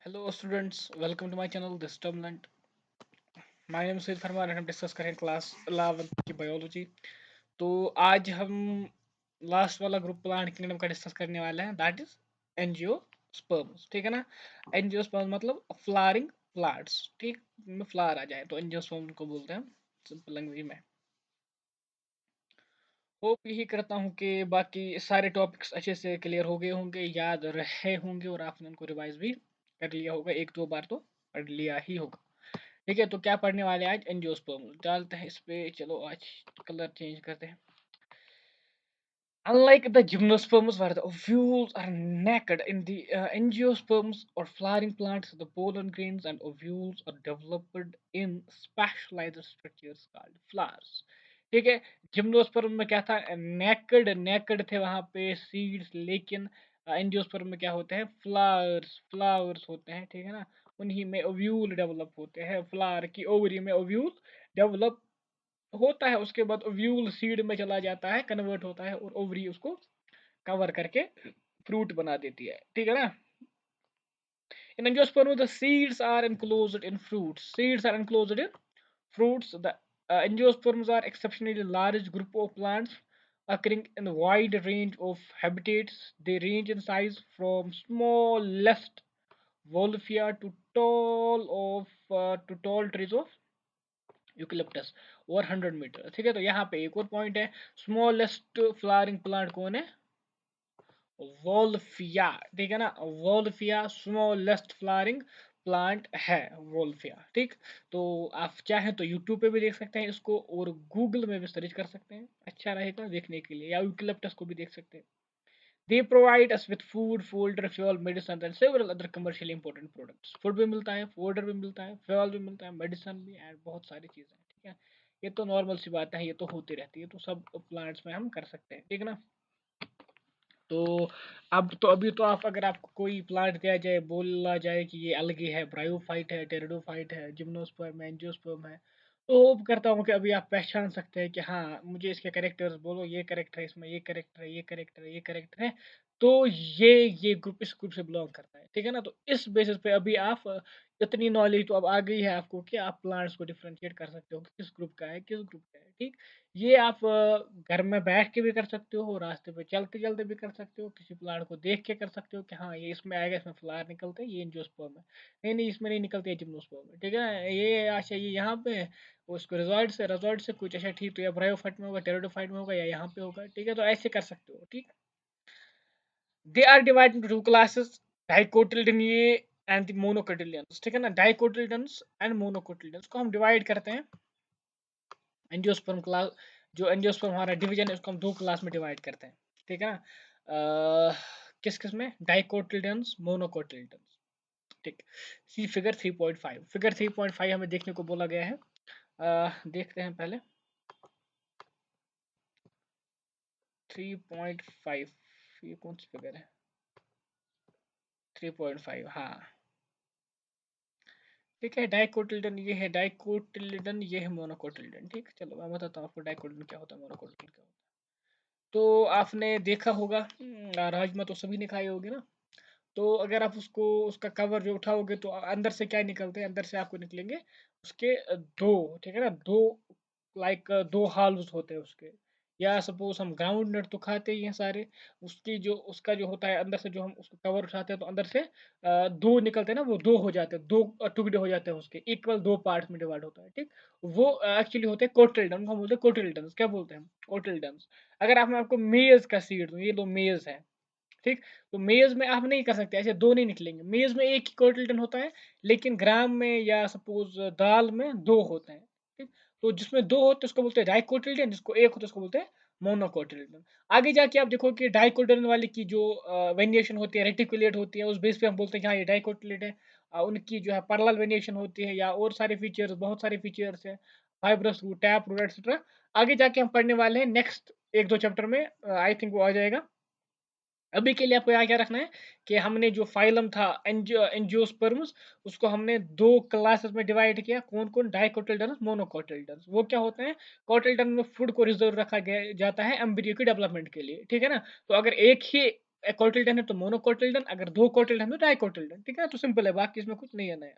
Hello students, welcome to my channel This Termland. My name is Sid Farman and हम discuss करें class 11 की biology. तो आज हम लास्ट वाला ग्रुप प्लांट किंगडम का डिस्कस करने वाले हैं, दैट इज एंजियोस्पर्म्स। ठीक है ना। एंजियोस्पर्म्स मतलब फ्लावरिंग प्लांट्स। ठीक, में फ्लावर आ जाए तो एंजियोस्पर्म को बोलते हैं सिंपल लैंग्वेज में। होप यही करता हूँ कि बाकी सारे टॉपिक्स अच्छे से क्लियर हो गए होंगे, याद रहे होंगे और आपने उनको रिवाइज भी कर लिया होगा, एक दो बार तो पढ़ लिया ही होगा। ठीक है, तो क्या पढ़ने वाले हैं आज? एंजियोस्पर्म डालते हैं इस पे। चलो आज कलर चेंज करते हैं। Unlike the gymnosperms, where the ovules are naked, in the angiosperms or flowering plants, the pollen grains and ovules are developed in specialized structures called flowers. ठीक है। जिम्नोस्पर्म में क्या था? नेकेड नेकेड थे वहां पे सीड्स, लेकिन एंजियोस्पर्म में क्या होते हैं? फ्लावर्स फ्लावर्स होते हैं। ठीक है ना। उन्हीं में ओव्यूल डेवलप होते हैं। फ्लावर की ओवरी में ओव्यूल डेवलप होता है, उसके बाद ओव्यूल सीड में चला जाता है, कन्वर्ट होता है और ओवरी उसको कवर करके फ्रूट बना देती है। ठीक है ना। In angiosperm, the seeds are enclosed in fruits. Seeds are enclosed in fruits. The angiosperms are exceptionally large group of plants occurring in a wide range of habitats. They range in size from smallest Wolffia to tall trees of eucalyptus और 100 metre. ठीक है, तो यहाँ पे एक और point है, smallest flowering plant कौन है? वोल्फिया। ठीक है ना, वोल्फिया स्मॉलेस्ट फ्लावरिंग प्लांट है, वोल्फिया। ठीक, तो आप चाहें तो यूट्यूब पे भी देख सकते हैं इसको और गूगल में भी सर्च कर सकते हैं, अच्छा रहेगा देखने के लिए, या यूकलिप्टस को भी देख सकते हैं। They provide us with food, fodder, fuel, medicine and several other commercially important products. Food भी मिलता है, फोल्डर भी मिलता है, फ्यूल भी मिलता है, मेडिसिन भी, एंड बहुत सारी चीजें। ठीक है, ये तो नॉर्मल सी बात है, ये तो होती रहती है, तो सब प्लांट्स में हम कर सकते हैं। ठीक है ना। तो अब तो अभी तो आप, अगर आपको कोई प्लांट दिया जाए, बोला जाए कि ये अलगी है, ब्रायोफाइट है, टेरिडोफाइट है, जिम्नोस्पर्म है, एंजियोस्पर्म है, तो होप करता हूँ कि अभी आप पहचान सकते हैं कि हाँ, मुझे इसके कैरेक्टर्स बोलो, ये कैरेक्टर है इसमें, ये कैरेक्टर है, ये कैरेक्टर है, ये कैरेक्टर है, तो ये ग्रुप इस ग्रुप से बिलोंग करता है। ठीक है ना। तो इस बेसिस पे अभी आप इतनी नॉलेज तो अब आ गई है आपको कि आप प्लांट्स को डिफरेंशिएट कर सकते हो कि किस ग्रुप का है, किस ग्रुप का है। ठीक, ये आप घर में बैठ के भी कर सकते हो, रास्ते पे चलते चलते भी कर सकते हो, किसी प्लांट को देख के कर सकते हो कि हाँ ये इसमें आएगा, इसमें फ्लावर निकलते हैं, ये एंजियोस्पर्म है, नहीं नहीं इसमें नहीं निकलते, ये जिम्नोस्पर्म है। ठीक है ना। ये अच्छा, ये यहाँ पे है, उसको रिजॉर्ट से कुछ अच्छा, ठीक, तो या ब्रायोफाइट में होगा, टेरिडोफाइट में होगा, या यहाँ पे होगा। ठीक है, तो ऐसे कर सकते हो। ठीक, they are divide into two classes, dicotyledonae and the monocotyledons. ठीक है ना। डाइकोटिल्डन्स एंड मोनोकोटिलियंस को हम डिवाइड करते हैं एंजियोस्पर्म क्लास। जो एंजियोस्पर्म हमारा डिवीजन है उसको हम दो क्लास में डिवाइड करते हैं। ठीक है ना। किस किस में? डाइकोटिल्डन्स, मोनोकोटिल्डन्स। ठीक, सी फिगर 3.5। फिगर 3.5 हमें देखने को बोला गया है। देखते हैं पहले 3.5, ये कौन सी फिगर है? 3.5, हाँ ठीक है। डाइकोटिल्डन ये है, डाइकोटिल्डन ये है, मोनोकोटिल्डन। ठीक, चलो मैं बताता हूँ आपको डाइकोटिल्डन क्या होता है, मोनोकोटिल्डन क्या होता है। तो आपने देखा होगा, राजमा तो सभी ने खाई होगी ना। तो अगर आप उसको, उसका कवर जो उठाओगे तो अंदर से क्या निकलते हैं? अंदर से आपको निकलेंगे उसके दो, ठीक है ना, दो, लाइक दो हाल्व्स होते हैं उसके। या सपोज हम ग्राउंड नट तो खाते ही हैं सारे, उसकी जो, उसका जो होता है अंदर से, जो हम उसको कवर उठाते हैं तो अंदर से दो निकलते हैं ना, वो दो हो जाते हैं, दो टुकड़े हो जाते हैं उसके, इक्वल दो पार्ट्स में डिवाइड होता है। ठीक, वो एक्चुअली होते हैं कोटिल्डन, उनको हम बोलते हैं कोटिल्डन्स। क्या बोलते हैं हम? कोटिल्डन्स। अगर आप, मैं आपको मेज का सीड दूं, ये लो मेज है, ठीक, तो मेज में आप नहीं कर सकते ऐसे, दो नहीं निकलेंगे। मेज में एक ही कोटिल्डन होता है, लेकिन ग्राम में या सपोज दाल में दो होते हैं। ठीक, तो जिसमें दो होते हैं उसको बोलते हैं डाइकोटिल्डन, जिसको एक होता है उसको बोलते हैं मोनोकोटिल्डन। आगे जाके आप देखो कि डाइकोटिल्डन वाली की जो वेरिएशन होती है, रेटिकुलेट होती है, उस बेस पे हम बोलते हैं कि हाँ ये डाइकोटिलेट है। उनकी जो है पैरेलल वेरिएशन होती है, या और सारे फीचर्स, बहुत सारे फीचर्स है, fibrous root, tap root etcetera. आगे जाके हम पढ़ने वाले हैं नेक्स्ट एक दो चैप्टर में, आई थिंक वो आ जाएगा। अभी के लिए आपको यहाँ क्या रखना है कि हमने जो फाइलम था एंजियोस्पर्म्स, उसको हमने दो क्लासेस में डिवाइड किया। कौन कौन? डाइकोटिल्डन्स, मोनोकोटिल्डन्स। वो क्या होते हैं? कोटिल्डन में फूड को रिजर्व रखा गया जाता है एम्ब्रियो की डेवलपमेंट के लिए। ठीक है ना। तो अगर एक ही कोटिल्डन है तो मोनोकोटिल्डन, अगर दो कोटिल्डन तो डाइकोटिल्डन, ठीक है, तो सिंपल है, बाकी इसमें कुछ नहीं है नया।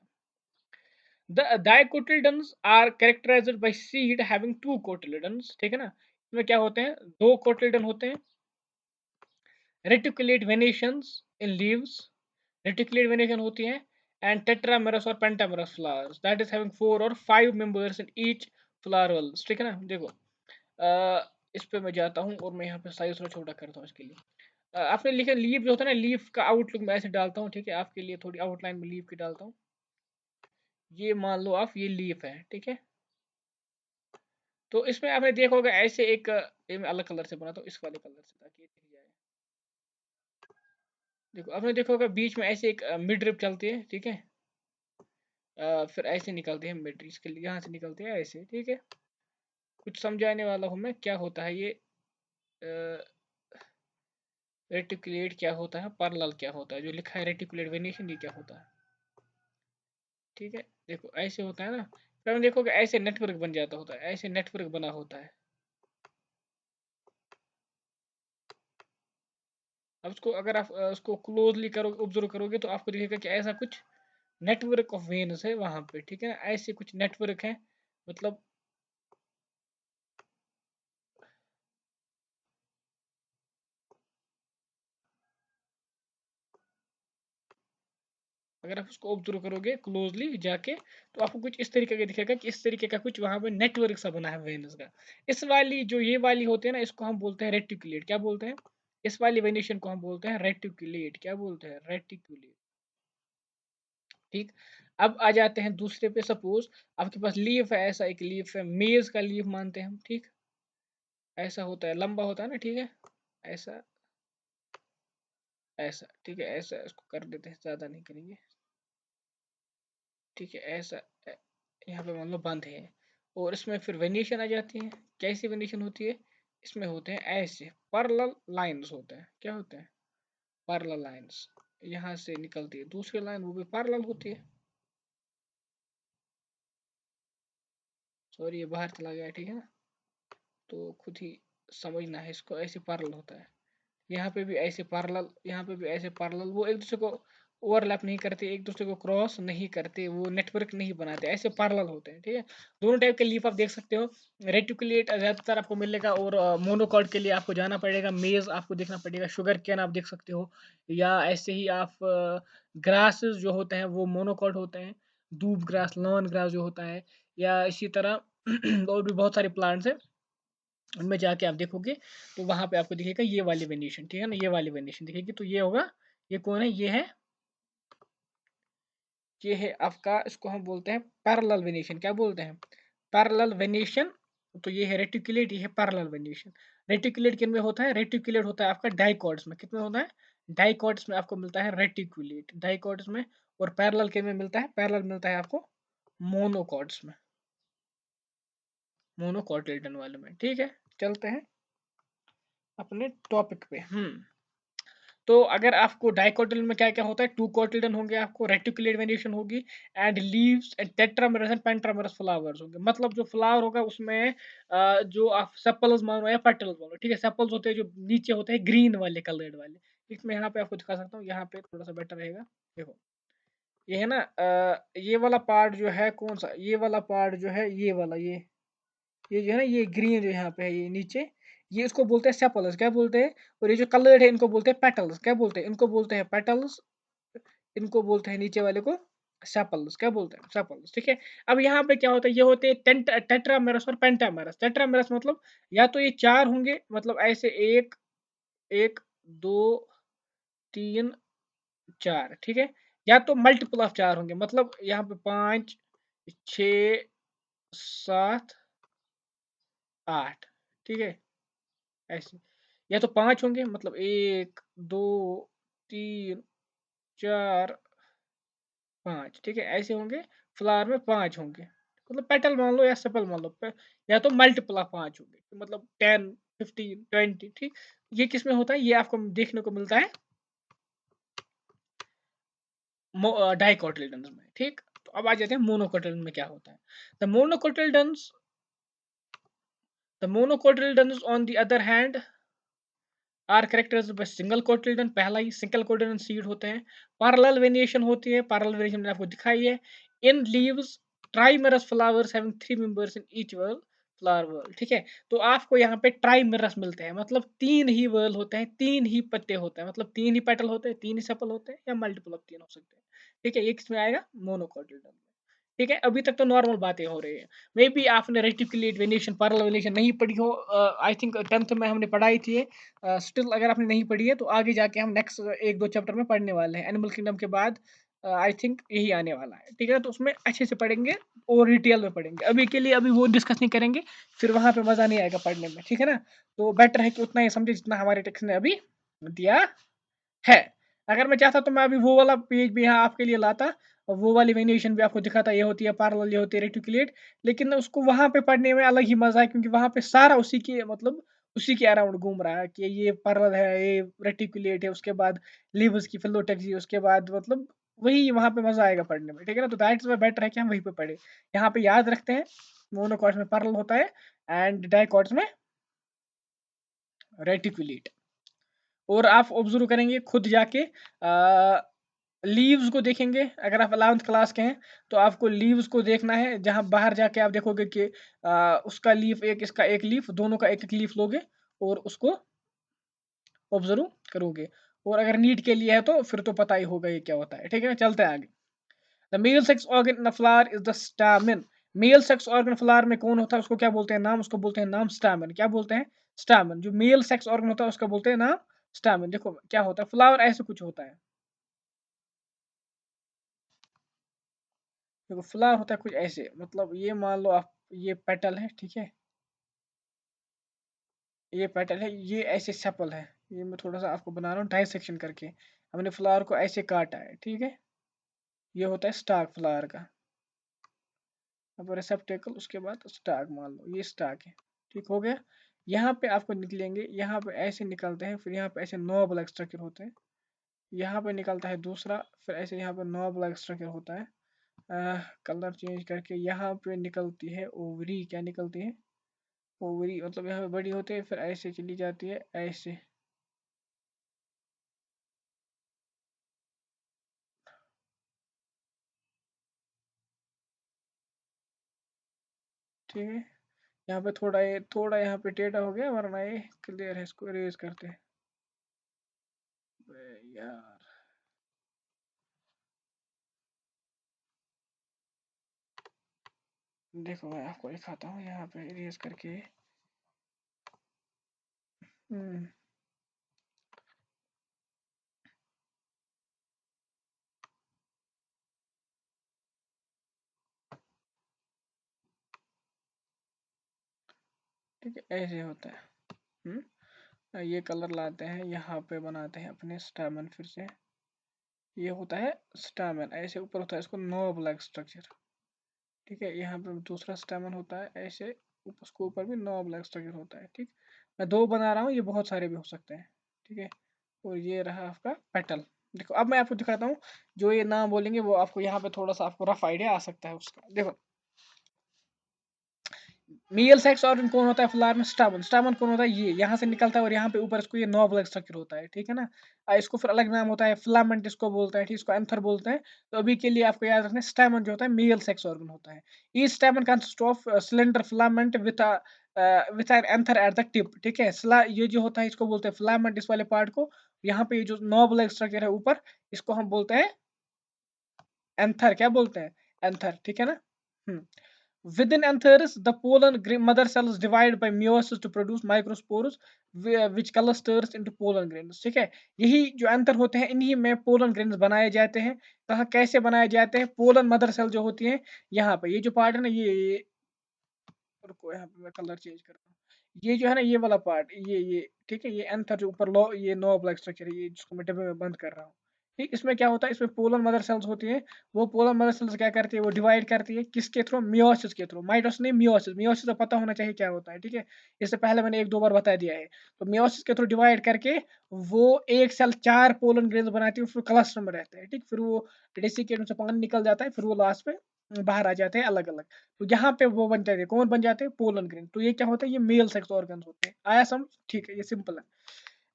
The dicotyledons are characterised by seed having two cotyledons, ठीक है ना, इसमें क्या होते हैं, दो कोटिल्डन होते हैं। Reticulate venations in leaves, reticulate venation होती है, एंड टेट्रामेरस और pentamerous flowers that is having 4 और 5 मेंबर्स इन ईच फ्लावर वल्स, ठीक है ना। देखो इस पे मैं जाता हूँ और मैं यहाँ पे साइज थोड़ा छोटा करता हूँ इसके लिए। आपने लिखा लीफ जो होता है ना, लीफ का आउटलुक मैं ऐसे डालता हूँ, ठीक है, आपके लिए थोड़ी आउटलाइन में लीफ की डालता हूँ। ये मान लो आप, ये लीफ है, ठीक है। तो इसमें आपने देखा होगा ऐसे एक ये मैं अलग कलर से बनाता हूँ, इस वाले कलर से, ताकि ये दिख जाए। देखो आपने देखा होगा बीच में ऐसे एक मिड रिप चलती है, ठीक है। फिर ऐसे निकलते हैं मिड, इसके लिए यहाँ से निकलते हैं ऐसे, ठीक है। कुछ समझाने वाला हूँ मैं, क्या होता है ये रेटिकुलेट क्या होता है, पैरेलल क्या होता है, जो लिखा है रेटिकुलेट वेनेशन ये क्या होता है, ठीक है। देखो ऐसे होता है ना, फिर हम देखोगे ऐसे नेटवर्क बन जाता होता है, ऐसे नेटवर्क बना होता है। अब उसको अगर आप उसको क्लोजली करोगे, ऑब्जर्व करोगे, तो आपको दिखेगा कि ऐसा कुछ नेटवर्क ऑफ वेन्स है वहां पे, ठीक है ना, ऐसे कुछ नेटवर्क है, मतलब अगर आप उसको ऑब्जर्व करोगे क्लोजली जाके, तो आपको कुछ इस तरीके का दिखेगा कि इस तरीके का कुछ वहां पे नेटवर्क सा बना है वेन्स का। इस वाली जो ये वाली होती है ना, इसको हम बोलते हैं रेटिकुलेट, क्या बोलते हैं, इस वाली वेनेशन को हम बोलते हैं रेटिकुलेट, क्या बोलते हैं, रेटिकुलेट, ठीक। अब आ जाते हैं दूसरे पे, सपोज आपके पास लीफ है, ऐसा एक लीफ है, मेज का लीफ मानते हैं हम, ठीक। ऐसा होता है, लंबा होता है ना, ठीक है, ऐसा, ऐसा, ठीक है, ऐसा इसको कर देते हैं, ज्यादा नहीं करेंगे, ठीक है, ऐसा यहाँ पे मान लो बंद है। और इसमें फिर वेनिएशन आ जाती है, कैसी वेनिएशन होती है, इसमें होते हैं ऐसे पैरेलल लाइंस होते हैं, क्या होते हैं, पैरेलल लाइंस, यहाँ से निकलती है दूसरी लाइन, वो भी पैरेलल होती है। सॉरी ये बाहर चला गया, ठीक है ना, तो खुद ही समझना है इसको, ऐसे पैरेलल होता है। यहाँ पे भी ऐसे पैरेलल, यहाँ पे भी ऐसे पैरेलल, वो एक दूसरे को ओवरलैप नहीं करते, एक दूसरे को क्रॉस नहीं करते, वो नेटवर्क नहीं बनाते, ऐसे पैरेलल होते हैं, ठीक है। दोनों टाइप के लीफ आप देख सकते हो। रेटिकुलेट ज्यादातर आपको मिलेगा, और मोनोकॉट के लिए आपको जाना पड़ेगा, मेज आपको देखना पड़ेगा, शुगर कैन आप देख सकते हो, या ऐसे ही आप ग्रासेस जो होते हैं वो मोनोकॉट होते हैं, दूब ग्रास, लॉन ग्रास जो होता है, या इसी तरह और भी बहुत सारे प्लांट्स हैं, उनमें जाके आप देखोगे तो वहां पे आपको दिखेगा ये वाली वेरिएशन, ठीक है ना, ये वाली वेरिएशन दिखेगी, तो ये होगा, ये कौन है, ये है आपका, इसको हम बोलते हैं पैरेलल वेरिएशन, क्या बोलते हैं, पैरेलल वेरिएशन। तो ये है रेटिकुलेट, ये है पैरेलल वेरिएशन। रेटिकुलेट किन में होता है, रेटिकुलेट होता है आपका डाइकॉट्स में, कितने होता है, डाइकॉट्स में आपको मिलता है रेटिकुलेट, डाइकॉट्स में। और पैरेलल किन में मिलता है, पैरेलल मिलता है आपको मोनोकॉट्स में, मोनोकॉटिल्डन वाले में, ठीक है। चलते हैं अपने टॉपिक पे। तो अगर आपको डाइकोटिल्डन में क्या क्या होता है, टू कोटिल्डन होंगे, आपको रेटिकुलेट वेरिएशन होगी, and leaves and tetramerous and pentamerous flowers होंगे, मतलब जो फ्लावर होगा उसमें जो आप सेपल्स मानो या पेटल्स मानो, ठीक है, सेपल्स होते हैं जो नीचे होते हैं ग्रीन वाले कलर्ड वाले। इसमें यहाँ पे आपको दिखा सकता हूँ, यहाँ पे थोड़ा सा बेटर रहेगा। देखो ये है ना, ये वाला पार्ट जो है कौन सा, ये वाला पार्ट जो है, ये वाला, ये जो है ना, ये ग्रीन जो यहाँ पे है, ये नीचे, ये इसको बोलते हैं सेपल्स, क्या बोलते हैं। और ये जो कलर्ड है इनको बोलते हैं पेटल्स, क्या बोलते हैं, इनको बोलते हैं पेटल्स, इनको बोलते हैं नीचे वाले को सेपल्स, क्या बोलते हैं, सेपल्स, ठीक है। अब यहाँ पे क्या होता है, ये होते हैं टेट्रामेरस और पेंटामेरस। टेट्रामेरस मतलब या तो ये चार होंगे, मतलब ऐसे एक, एक, दो, तीन, चार, ठीक है, या तो मल्टीपल ऑफ चार होंगे, मतलब यहाँ पे पांच, छ, सात, आठ, ठीक है, ऐसे। या तो पांच होंगे, मतलब एक, दो, तीन, चार, पांच, ठीक है, ऐसे होंगे। फ्लावर में पांच होंगे, मतलब पेटल मान लो या सेपल मान लो, या तो मल्टीपल ऑफ पांच होंगे, तो मतलब 10, 15, 20, ठीक। ये किस में होता है, ये आपको देखने को मिलता है डाइकोटिल्डन्स में, ठीक। तो अब आ जाते हैं मोनोकोटिल्डन में क्या होता है। The monocotyledons, the monocotyledons on the other hand are characters by single cotyledon, पहला ही सिंगल कोटिल्डन सीड होते हैं। पैरेलल वेरिएशन होती है, पैरेलल वेरिएशन मैंने आपको दिखाई है। In leaves trimerous flowers having 3 members in each whorl flower whorl, ठीक है। तो आपको यहाँ पे ट्राइमेरस मिलते हैं, मतलब 3 ही व्हर्ल होते हैं, 3 ही पत्ते होते हैं, मतलब 3 ही पेटल होते हैं, 3 ही सेपल होते हैं, या मल्टीपल ऑफ 3 हो सकते हैं। ठीक है, ये किसमें आएगा? मोनोकोटिल्डन। ठीक है, अभी तक तो नॉर्मल बातें हो रही है। मे बी आपने रेटिकुलेट वेरिएशन, पैरेलल वेरिएशन नहीं पढ़ी हो, आई थिंक 10th में हमने पढ़ाई थी। स्टिल अगर आपने नहीं पढ़ी है तो आगे जाके हम नेक्स्ट 1-2 चैप्टर में पढ़ने वाले हैं। एनिमल किंगडम के बाद आई थिंक यही आने वाला है। ठीक है, तो उसमें अच्छे से पढ़ेंगे और डिटेल में पढ़ेंगे। अभी के लिए अभी वो डिस्कस नहीं करेंगे, फिर वहाँ पे मज़ा नहीं आएगा पढ़ने में। ठीक है ना? तो बेटर है कि उतना ही समझे जितना हमारे टेक्स्ट ने अभी दिया है। अगर मैं चाहता तो मैं अभी वो वाला पेज भी यहाँ आपके लिए लाता और वो वाली वेरिएशन भी आपको दिखाता, ये होती है पैरेलल, ये होती है रेटिकुलेट। लेकिन उसको वहाँ पे पढ़ने में अलग ही मजा है, क्योंकि वहाँ पे सारा उसी के मतलब उसी के अराउंड घूम रहा है कि ये पैरेलल है, ये रेटिकुलेट है, उसके बाद लीव्स की फिलोटेक्सी, उसके बाद मतलब वही वहाँ पे मजा आएगा पढ़ने में। ठीक है ना? तो दैट्स वाई बेटर है कि हम वहीं पे पढ़े। यहाँ पे याद रखते हैं मोनोकॉट्स में पैरेलल होता है एंड डाइकॉट्स में रेटिकुलेट। और आप ऑब्जर्व करेंगे खुद जाके, लीव्स को देखेंगे। अगर आप 11th क्लास के हैं तो आपको लीव्स को देखना है, जहां बाहर जाके आप देखोगे कि उसका लीफ एक, इसका एक लीफ, दोनों का एक एक लीफ लोगे और उसको ऑब्जर्व करोगे। और अगर नीट के लिए है तो फिर तो पता ही होगा ये क्या होता है। ठीक है, चलते हैं आगे। The male sex organ in flower is the stamen. Male sex organ flower में कौन होता है, उसको क्या बोलते हैं नाम? उसको बोलते हैं नाम स्टामेन। क्या बोलते हैं? स्टामेन। जो मेल सेक्स ऑर्गन होता है उसका बोलते हैं नाम स्टामेन। देखो क्या होता है, फ्लावर ऐसे कुछ होता है। देखो फ्लावर होता है कुछ ऐसे, मतलब ये मान लो आप, ये पेटल है, ठीक है, ये पेटल है, ये ऐसे सेपल है। ये मैं थोड़ा सा आपको बना रहा हूँ डाइसेक्शन करके। हमने फ्लावर को ऐसे काटा है, ठीक है। ये होता है स्टाक फ्लावर का। अब रिसेप्टेकल, उसके बाद स्टाक, मान लो ये स्टाक है। ठीक हो गया। यहाँ पे आपको निकलेंगे, यहाँ पे ऐसे निकलते हैं, फिर यहाँ पे ऐसे 9 ब्लैक स्ट्रक्चर होते हैं। यहाँ पे निकलता है दूसरा, फिर ऐसे यहाँ पे 9 ब्लैक स्ट्रक्चर होता है। कलर चेंज करके यहाँ पे निकलती है ओवरी। क्या निकलती है? ओवरी। मतलब यहाँ पे बड़ी होती है, फिर ऐसे चली जाती है ऐसे। ठीक है, यहाँ पे थोड़ा यहाँ पे टेढ़ा हो गया, वरना ये क्लियर है। इसको इरेज करते हैं। अबे यार, देखो मैं आपको दिखाता हूँ यहाँ पे इरेज करके। हम्म, ठीक है, ऐसे होता है। ये कलर लाते हैं, यहाँ पे बनाते हैं अपने स्टामन फिर से। ये होता है स्टामन, ऐसे ऊपर होता है इसको नो ब्लैक स्ट्रक्चर। ठीक है, यहाँ पे दूसरा स्टेमन होता है ऐसे, उसको ऊपर भी 9 ब्लैक स्ट्रक्चर होता है। ठीक, मैं 2 बना रहा हूँ, ये बहुत सारे भी हो सकते हैं। ठीक है, और ये रहा आपका पेटल। देखो अब मैं आपको दिखाता हूँ, जो ये नाम बोलेंगे वो आपको यहाँ पे थोड़ा सा आपको रफ आइडिया आ सकता है उसका। देखो मेल सेक्स ऑर्गन कौन होता है फ्लावर में? स्टामन। स्टामन कौन होता है? ये यहाँ से निकलता है और यहाँ पे ऊपर इसको ये 9 ब्लैक स्ट्रक्चर होता है। ठीक है ना? इसको फिर अलग नाम होता है, फिलामेंट इसको बोलते हैं, ठीक, इसको एंथर बोलते हैं। तो अभी के लिए आपको याद रखना है स्टामन जो होता है मेल सेक्स ऑर्गन होता है। Each stamen consist of cylinder filament with an anther at the tip. ठीक है, ये जो होता है इसको बोलते हैं फिलामेंट, इस वाले पार्ट को। यहाँ पे ये जो 9 ब्लैक स्ट्रक्चर है ऊपर, इसको हम बोलते हैं एंथर। क्या बोलते हैं? एंथर। ठीक है ना? हम्म। Within anthers, the mother cells divide by meiosis to produce microspores, which clusters into pollen grains. ठीक है, यही जो एंथर होते हैं इन्हीं में पोलन ग्रेन्स बनाए जाते हैं। कहाँ कैसे बनाए जाते हैं? पोलन मदर सेल जो होती है, यहाँ पे ये जो पार्ट है ना, ये रुको यहाँ पे मैं कलर चेंज करता हूँ। ये जो है ना, ये वाला पार्ट, ये ठीक है, ये एंथर जो ऊपर लो, ये नो ब्लैक स्ट्रक्चर है, ये जिसको मैं डब्बे में बंद कर रहा हूँ। ठीक, इसमें क्या होता है, इसमें पोलर मदर सेल्स होती है। वो पोलर मदर सेल्स क्या करती है? वो डिवाइड करती है किसके थ्रू? मियोसिस के थ्रू। माइटोसिस नहीं, मियोसिस। मियोसिस तो पता होना चाहिए क्या होता है। ठीक है, इससे पहले मैंने 1-2 बार बता दिया है। तो मियोसिस के थ्रू डिवाइड करके वो एक सेल 4 पोलन ग्रेन्स बनाती है, फिर क्लस्टर में रहते हैं। ठीक, फिर वो डेसिकेट में से पानी निकल जाता है, फिर वो लास्ट पे बाहर आ जाते हैं अलग अलग। तो यहाँ पे वो बन जाते हैं, कौन बन जाते हैं? Pollen grain. तो ये क्या होता है? ये मेल सेक्स ऑर्गन्स होते हैं। आया समझ? ठीक है, ये सिंपल है।